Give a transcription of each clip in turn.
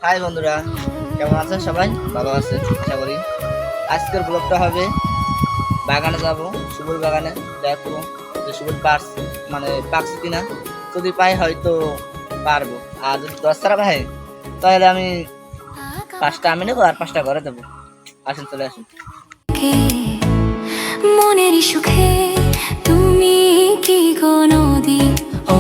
High বন্ধুরা, কেমন আছেন সবাই? ভালো আছেন আশা করি। আজকের ব্লগটা হবে বাগানে যাব, সুবুর বাগানে। দেখো যে সুবুর পাকছে কিনা। যদি পাই হয়তো পারবো, আর যদি 10টা পাই তাহলে আমি 5টা আমি নেবো আর 5টা ঘরে দেবো। আসুন, চলে আসুন। মনের সুখে তুমি কি গো নদী, ও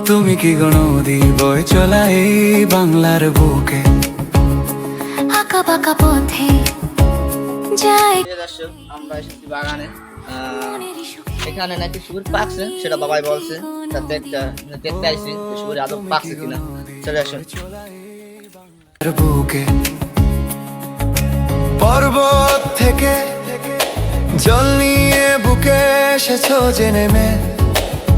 তুমি কি গো নদী বয়ে চলা এই বাংলার বুকে, আঁকা বাঁকা পথে যায় প্রিয় দর্শক, আমরা এসেছি বাগানে। মনের সুখে এখানে নাকি সুবুর পাকছে, সেটা বাবাই বলছে। তা দেখতে আইছি সুবুর আদৌ পাকছে কিনা। চলে আসুন। বুকে পর্বত থেকে জল নিয়ে বুকে এসেছো যে নেমে,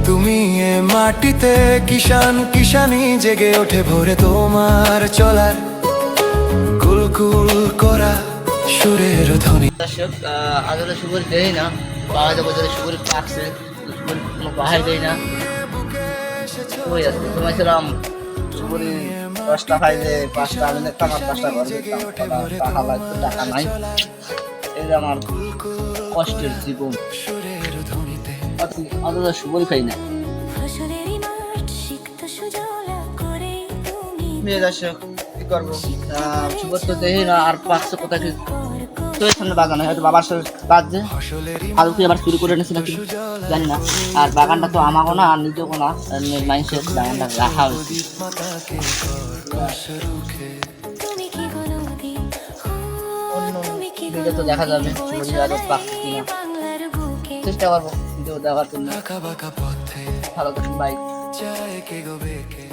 তুমি এ মাটিতে কিষান কিষানি জেগে ওঠে ভোরে তোমার চলার কুলকুল করা সুরের ধ্বনি। দর্শক, আসলে সুবুর দেই না, বাবা তো বলছে সুবুর পাকছে, সুবুর কোনো বাহার দেই না। ওই আছে ঘুমাইছিলাম, সুবুরি 10টা পাইলে 5টা আমি নিতাম আর 5টা ঘরে দিতাম। টাকা লাগতো, টাকা নাই। এই যে আমার কষ্টের জীবন। অথচ সুবুরি খাই না। ফসলেরই মাঠ সিক্ত সুজলা করে তুমি মেয়ে দর্শক, কি করবো? সুবুর তো দেই না, আর পাকছে কোথায় কি তো সামনে বাগানে হয়তো বাবার সাথে বাজছে। আলু কি আবার চুরি করে এনেছি নাকি জানি না। আর বাগানটা তো আমাকেও না, আর নিজেও না, মানুষের বাগানটা রাখা হয়েছে। তুমি কি গো নদী, অন্য তুমি কি গো ভিডিও তো দেখা যাবে বয়ে সুবুরি চলা আদৌ পাকছে এই কিনা। বাংলার বুকে। চেষ্টা করবো ভিডিও দেখার জন্য। আঁকা বাঁকা পথে ভালো থাকুন, বাই। যায় কে গো বেকে।